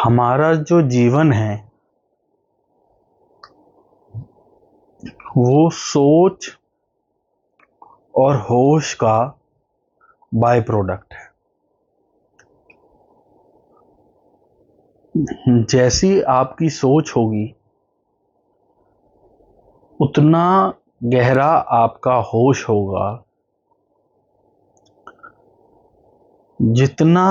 हमारा जो जीवन है वो सोच और होश का बाय प्रोडक्ट है। जैसी आपकी सोच होगी उतना गहरा आपका होश होगा। जितना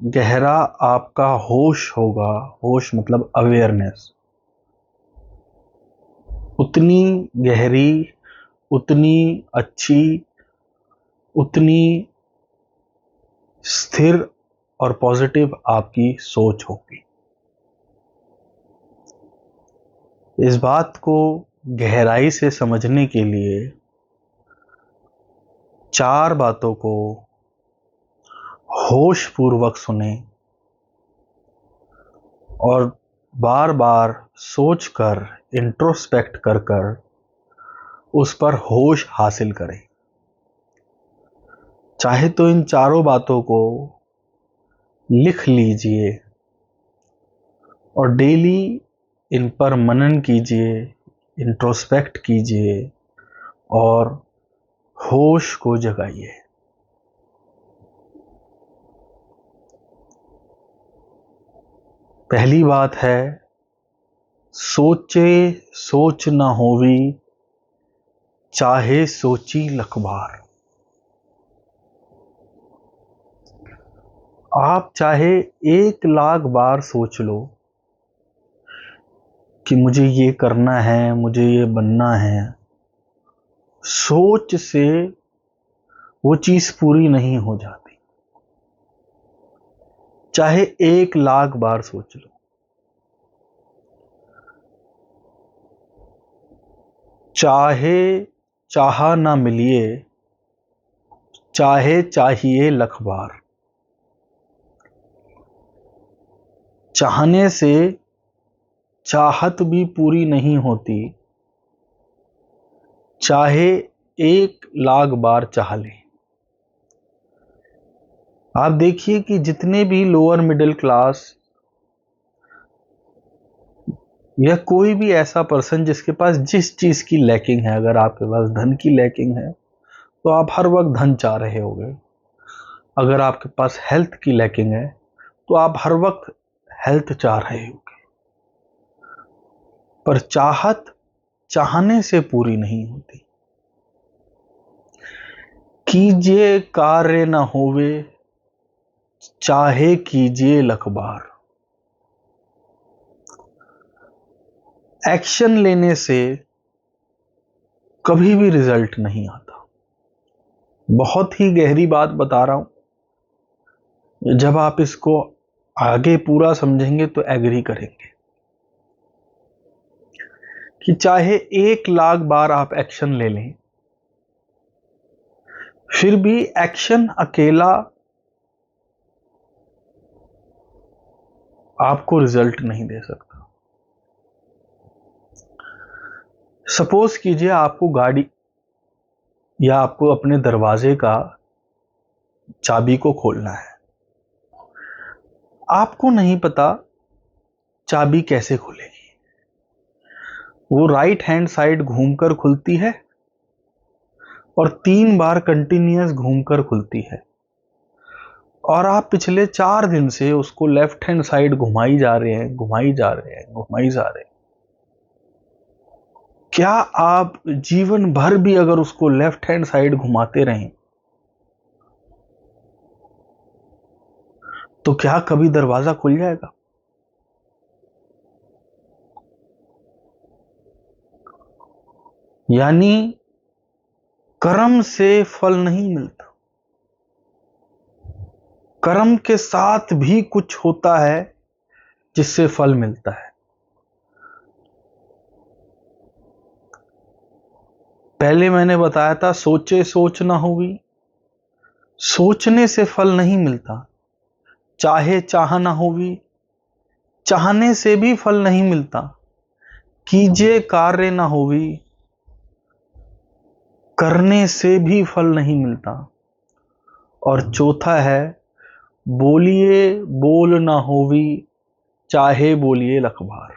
गहरा आपका होश होगा, होश मतलब अवेयरनेस, उतनी गहरी, उतनी अच्छी, उतनी स्थिर और पॉजिटिव आपकी सोच होगी। इस बात को गहराई से समझने के लिए 4 बातों को होश पूर्वक सुने और बार बार सोचकर, इंट्रोस्पेक्ट कर कर उस पर होश हासिल करें। चाहे तो इन चारों बातों को लिख लीजिए और डेली इन पर मनन कीजिए, इंट्रोस्पेक्ट कीजिए और होश को जगाइए। पहली बात है, सोचे सोच न होवी, चाहे सोची लख बार। आप चाहे 1 लाख बार सोच लो कि मुझे ये करना है, मुझे ये बनना है, सोच से वो चीज पूरी नहीं हो जाती। चाहे 1 लाख बार सोच लो। चाहे चाहा ना मिलिए, चाहे चाहिए लख बार। चाहने से चाहत भी पूरी नहीं होती, चाहे 1 लाख बार चाह ले। आप देखिए कि जितने भी लोअर मिडिल क्लास या कोई भी ऐसा पर्सन जिसके पास जिस चीज की लैकिंग है, अगर आपके पास धन की लैकिंग है तो आप हर वक्त धन चाह रहे होंगे। अगर आपके पास हेल्थ की लैकिंग है तो आप हर वक्त हेल्थ चाह रहे होंगे। पर चाहत चाहने से पूरी नहीं होती। कीजिए कार्य न होवे, चाहे कीजिए लख बार। एक्शन लेने से कभी भी रिजल्ट नहीं आता। बहुत ही गहरी बात बता रहा हूं, जब आप इसको आगे पूरा समझेंगे तो एग्री करेंगे कि चाहे 1 लाख बार आप एक्शन ले लें, फिर भी एक्शन अकेला आपको रिजल्ट नहीं दे सकता। सपोज कीजिए आपको गाड़ी या आपको अपने दरवाजे का चाबी को खोलना है। आपको नहीं पता चाबी कैसे खुलेगी। वो राइट हैंड साइड घूमकर खुलती है और 3 बार कंटिन्यूअस घूमकर खुलती है, और आप पिछले 4 दिन से उसको लेफ्ट हैंड साइड घुमाई जा रहे हैं, घुमाई जा रहे हैं, घुमाई जा रहे हैं। क्या आप जीवन भर भी अगर उसको लेफ्ट हैंड साइड घुमाते रहें तो क्या कभी दरवाजा खुल जाएगा? यानी कर्म से फल नहीं मिलता, कर्म के साथ भी कुछ होता है जिससे फल मिलता है। पहले मैंने बताया था, सोचे सोच ना होगी, सोचने से फल नहीं मिलता। चाहे चाह ना होगी, चाहने से भी फल नहीं मिलता। कीजिए कार्य ना होगी, करने से भी फल नहीं मिलता। और चौथा है, बोलिए बोल ना होवी, चाहे बोलिए लख बार।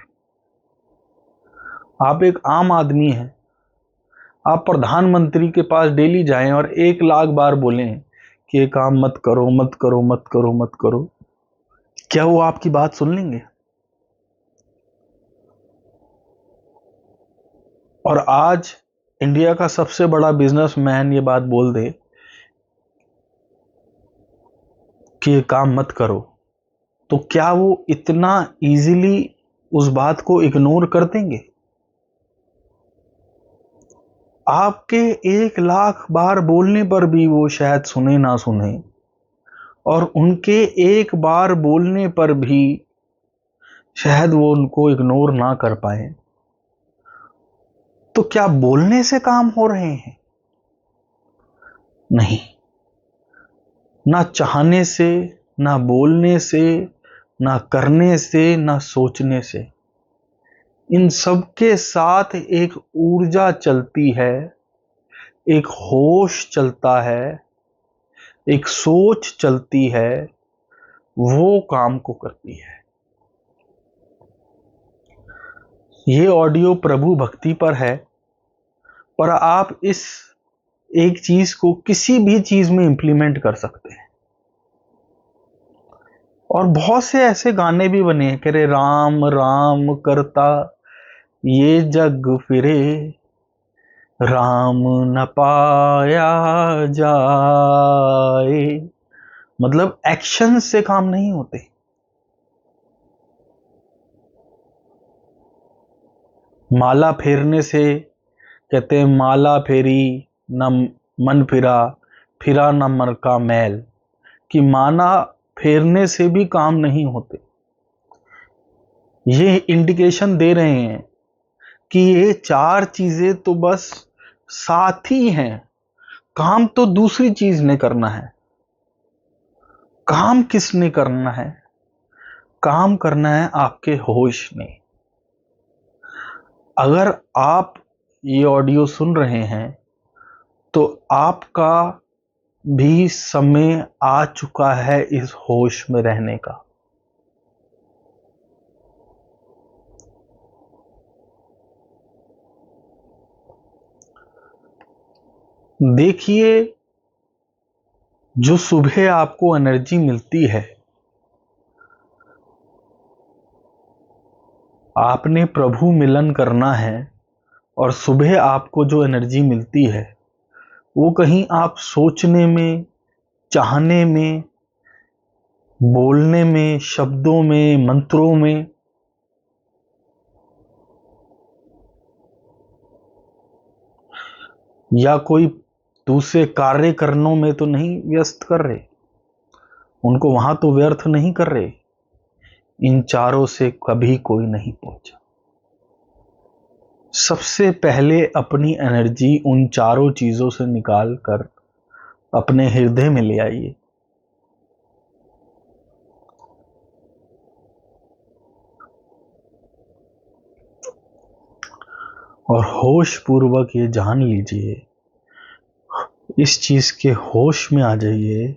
आप एक आम आदमी हैं, आप प्रधानमंत्री के पास डेली जाएं और 1 लाख बार बोलें कि ये काम मत करो मत करो मत करो मत करो, क्या वो आपकी बात सुन लेंगे? और आज इंडिया का सबसे बड़ा बिजनेसमैन ये बात बोल दे कि ये काम मत करो, तो क्या वो इतना इजीली उस बात को इग्नोर कर देंगे? आपके 1 लाख बार बोलने पर भी वो शायद सुने ना सुने, और उनके एक बार बोलने पर भी शायद वो उनको इग्नोर ना कर पाए। तो क्या बोलने से काम हो रहे हैं? नहीं। ना चाहने से, ना बोलने से, ना करने से, ना सोचने से। इन सब के साथ एक ऊर्जा चलती है, एक होश चलता है, एक सोच चलती है, वो काम को करती है। ये ऑडियो प्रभु भक्ति पर है, पर आप इस एक चीज को किसी भी चीज में इंप्लीमेंट कर सकते हैं। और बहुत से ऐसे गाने भी बने हैं कि रे राम राम करता ये जग फिरे, राम न पाया जाए। मतलब एक्शन से काम नहीं होते। माला फेरने से, कहते हैं माला फेरी न मन फिरा, फिरा न मन का मैल, कि माला फेरने से भी काम नहीं होते। ये इंडिकेशन दे रहे हैं कि ये 4 चीजें तो बस साथी हैं, काम तो दूसरी चीज ने करना है। काम किसने करना है? काम करना है आपके होश ने। अगर आप ये ऑडियो सुन रहे हैं तो आपका भी समय आ चुका है इस होश में रहने का। देखिए, जो सुबह आपको एनर्जी मिलती है, आपने प्रभु मिलन करना है, और सुबह आपको जो एनर्जी मिलती है वो कहीं आप सोचने में, चाहने में, बोलने में, शब्दों में, मंत्रों में, या कोई दूसरे कार्य करनों में तो नहीं व्यस्त कर रहे, उनको वहां तो व्यर्थ नहीं कर रहे। इन चारों से कभी कोई नहीं पहुंचा। सबसे पहले अपनी एनर्जी उन चारों चीजों से निकाल कर अपने हृदय में ले आइए। और होश पूर्वक ये जान लीजिए, इस चीज के होश में आ जाइए,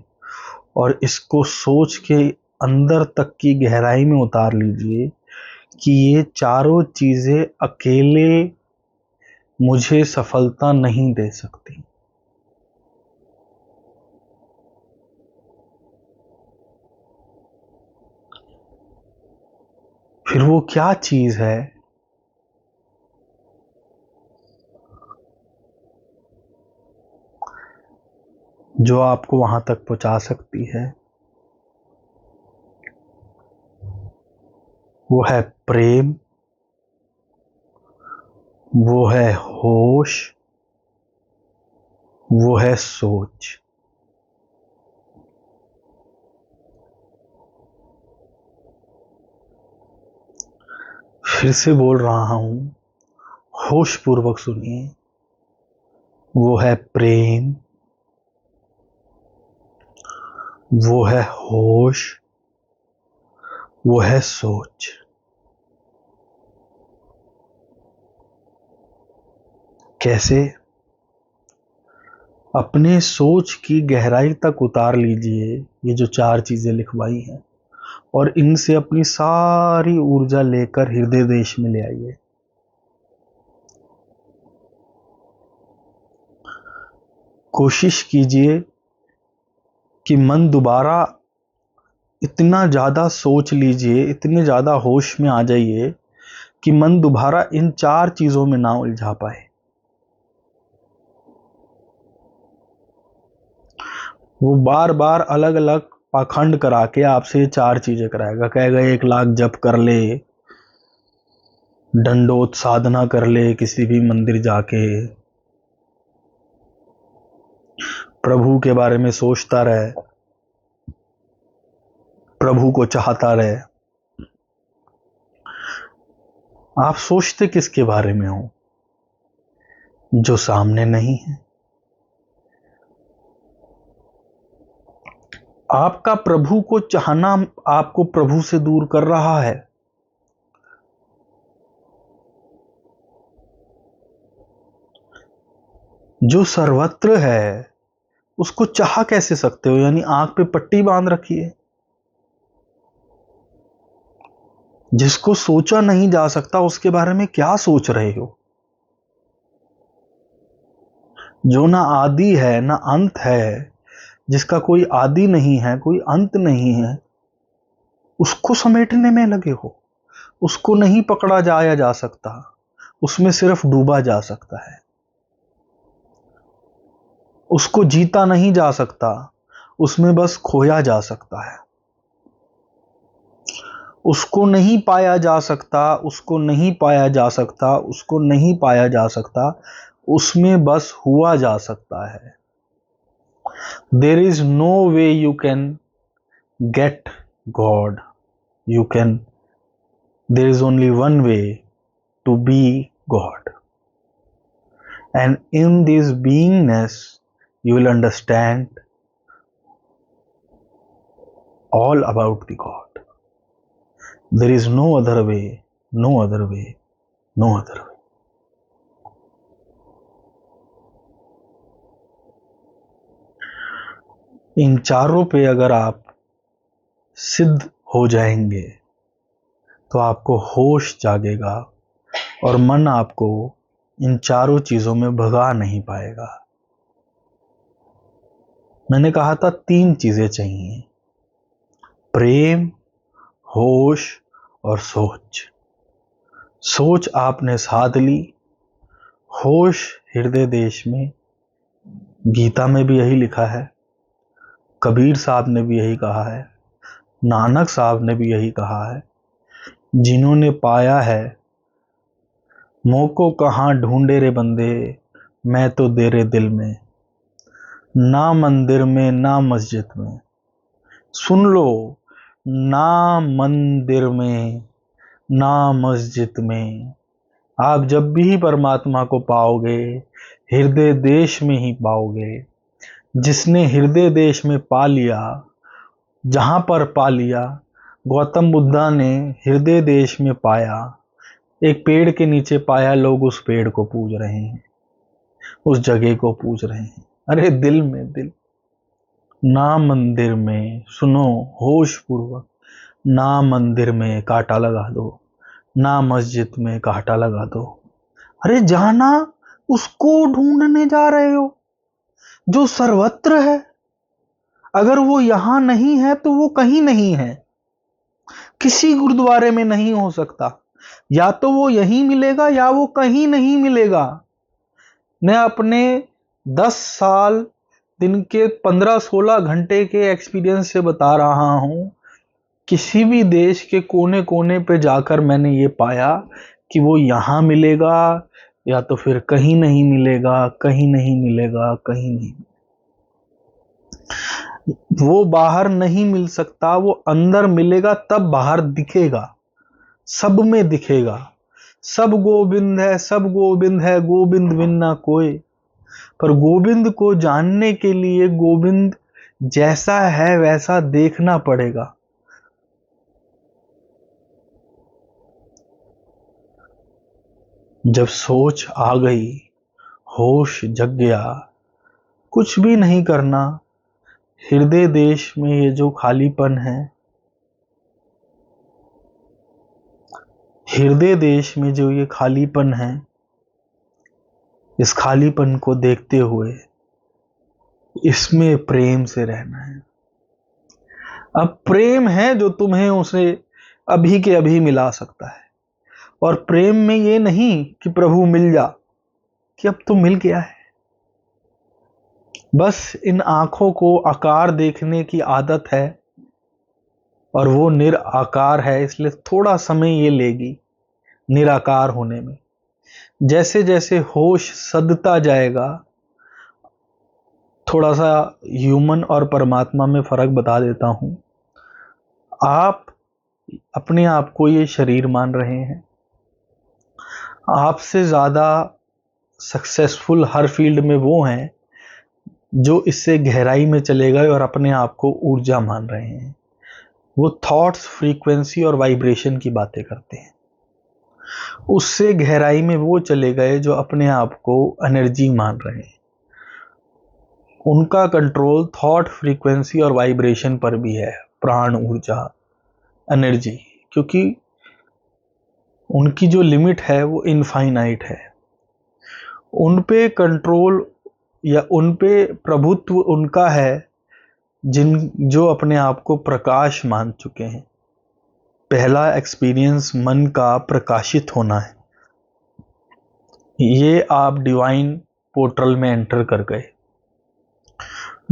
और इसको सोच के अंदर तक की गहराई में उतार लीजिए कि ये चारों चीजें अकेले मुझे सफलता नहीं दे सकती। फिर वो क्या चीज है जो आपको वहां तक पहुंचा सकती है? वो है प्रेम, वो है होश, वो है सोच। फिर से बोल रहा हूं, होश पूर्वक सुनिए। वो है प्रेम, वो है होश, वो है सोच। कैसे? अपने सोच की गहराई तक उतार लीजिए ये जो 4 चीजें लिखवाई हैं, और इनसे अपनी सारी ऊर्जा लेकर हृदय देश में ले आइए। कोशिश कीजिए कि मन दोबारा इतना ज्यादा सोच लीजिए, इतने ज्यादा होश में आ जाइए कि मन दोबारा इन 4 चीजों में ना उलझा पाए। वो बार बार अलग अलग पाखंड करा के आपसे ये 4 चीजें कराएगा। कहेगा 1 लाख जप कर ले, दंडोत साधना कर ले, किसी भी मंदिर जाके प्रभु के बारे में सोचता रहे, प्रभु को चाहता रहे। आप सोचते किसके बारे में हो? जो सामने नहीं है। आपका प्रभु को चाहना आपको प्रभु से दूर कर रहा है। जो सर्वत्र है उसको चाह कैसे सकते हो? यानी आंख पे पट्टी बांध रखी है। जिसको सोचा नहीं जा सकता उसके बारे में क्या सोच रहे हो? जो ना आदि है ना अंत है, जिसका कोई आदि नहीं है, कोई अंत नहीं है, उसको समेटने में लगे हो। उसको नहीं पकड़ा जाया जा सकता, उसमें सिर्फ डूबा जा सकता है। उसको जीता नहीं जा सकता, उसमें बस खोया जा सकता है। उसको नहीं पाया जा सकता, उसको नहीं पाया जा सकता, उसको नहीं पाया जा सकता, उसमें बस हुआ जा सकता है। There is no way you can get God. There is only one way to be God. And in this beingness, you will understand all about the God. There is no other way, no other way, no other way. इन चारों पे अगर आप सिद्ध हो जाएंगे तो आपको होश जागेगा और मन आपको इन चारों चीजों में भगा नहीं पाएगा। मैंने कहा था 3 चीजें चाहिए: प्रेम, होश और सोच। सोच आपने साध ली, होश हृदय देश में। गीता में भी यही लिखा है, कबीर साहब ने भी यही कहा है, नानक साहब ने भी यही कहा है। जिन्होंने पाया है मोको कहाँ ढूंढे रे बंदे, मैं तो तेरे दिल में, ना मंदिर में ना मस्जिद में। सुन लो, ना मंदिर में ना मस्जिद में। आप जब भी परमात्मा को पाओगे हृदय देश में ही पाओगे। जिसने हृदय देश में पा लिया, जहां पर पा लिया, गौतम बुद्धा ने हृदय देश में पाया। एक पेड़ के नीचे पाया, लोग उस पेड़ को पूज रहे हैं, उस जगह को पूज रहे हैं। अरे दिल में, दिल, ना मंदिर में। सुनो होश पूर्वक, ना मंदिर में कांटा लगा दो, ना मस्जिद में कांटा लगा दो। अरे जाना उसको ढूंढने जा रहे हो जो सर्वत्र है। अगर वो यहां नहीं है तो वो कहीं नहीं है। किसी गुरुद्वारे में नहीं हो सकता। या तो वो यहीं मिलेगा या वो कहीं नहीं मिलेगा। मैं अपने 10 साल दिन के 15-16 घंटे के एक्सपीरियंस से बता रहा हूं। किसी भी देश के कोने कोने पे जाकर मैंने ये पाया कि वो यहां मिलेगा या तो फिर कहीं नहीं मिलेगा, कहीं नहीं मिलेगा, कहीं नहीं। वो बाहर नहीं मिल सकता, वो अंदर मिलेगा तब बाहर दिखेगा, सब में दिखेगा। सब गोविंद है, सब गोविंद है, गोविंद बिन ना कोई। पर गोविंद को जानने के लिए गोविंद जैसा है वैसा देखना पड़ेगा। जब सोच आ गई, होश जग गया, कुछ भी नहीं करना। हृदय देश में ये जो खालीपन है हृदय देश में जो ये खालीपन है, इस खालीपन को देखते हुए इसमें प्रेम से रहना है। अब प्रेम है जो तुम्हें उसे अभी के अभी मिला सकता है, और प्रेम में ये नहीं कि प्रभु मिल जा, कि अब तो मिल गया है। बस इन आंखों को आकार देखने की आदत है, और वो निराकार है, इसलिए थोड़ा समय ये लेगी निराकार होने में। जैसे जैसे होश सदता जाएगा, थोड़ा सा ह्यूमन और परमात्मा में फर्क बता देता हूं। आप अपने आप को ये शरीर मान रहे हैं, आपसे ज्यादा सक्सेसफुल हर फील्ड में वो हैं जो इससे गहराई में चले गए और अपने आप को ऊर्जा मान रहे हैं। वो थॉट्स, फ्रीक्वेंसी और वाइब्रेशन की बातें करते हैं। उससे गहराई में वो चले गए जो अपने आप को एनर्जी मान रहे हैं। उनका कंट्रोल थॉट, फ्रीक्वेंसी और वाइब्रेशन पर भी है, प्राण, ऊर्जा, एनर्जी, क्योंकि उनकी जो लिमिट है वो इनफाइनाइट है। उन पे कंट्रोल या उन पे प्रभुत्व उनका है जो अपने आप को प्रकाश मान चुके हैं। पहला एक्सपीरियंस मन का प्रकाशित होना है। ये आप डिवाइन पोर्टल में एंटर कर गए।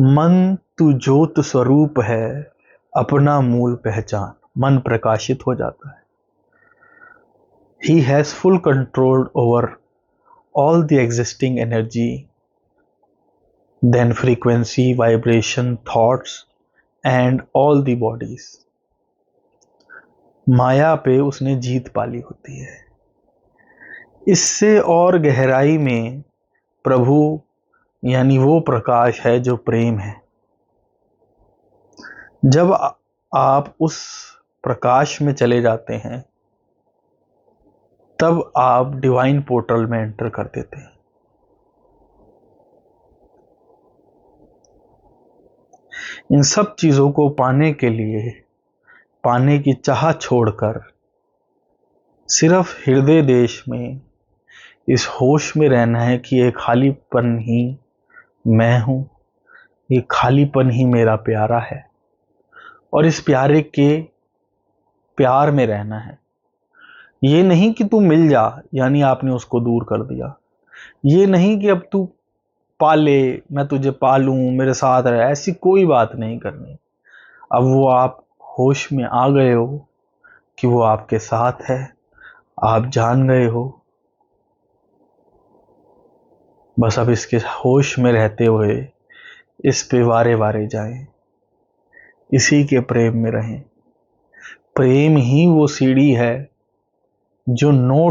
मन तू ज्योत स्वरूप है, अपना मूल पहचान। मन प्रकाशित हो जाता है। He has full control over all the existing energy, then frequency, vibration, thoughts and all the bodies. माया पे उसने जीत पाली होती है। इससे और गहराई में प्रभु यानी वो प्रकाश है जो प्रेम है। जब आप उस प्रकाश में चले जाते हैं, तब आप डिवाइन पोर्टल में एंटर कर देते हैं। इन सब चीजों को पाने के लिए, पाने की चाह छोड़कर सिर्फ हृदय देश में इस होश में रहना है कि ये खालीपन ही मैं हूं, ये खालीपन ही मेरा प्यारा है, और इस प्यारे के प्यार में रहना है। ये नहीं कि तू मिल जा, यानी आपने उसको दूर कर दिया। ये नहीं कि अब तू पाले, मैं तुझे पालूं, मेरे साथ रहे, ऐसी कोई बात नहीं करनी। अब वो आप होश में आ गए हो कि वो आपके साथ है, आप जान गए हो। बस अब इसके होश में रहते हुए इस पे वारे वारे जाएं, इसी के प्रेम में रहें। प्रेम ही वो सीढ़ी है जो नो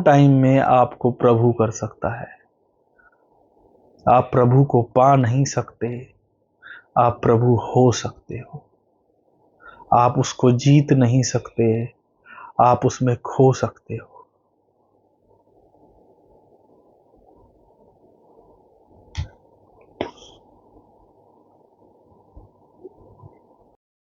टाइम में आपको प्रभु कर सकता है। आप प्रभु को पा नहीं सकते, आप प्रभु हो सकते हो। आप उसको जीत नहीं सकते, आप उसमें खो सकते हो।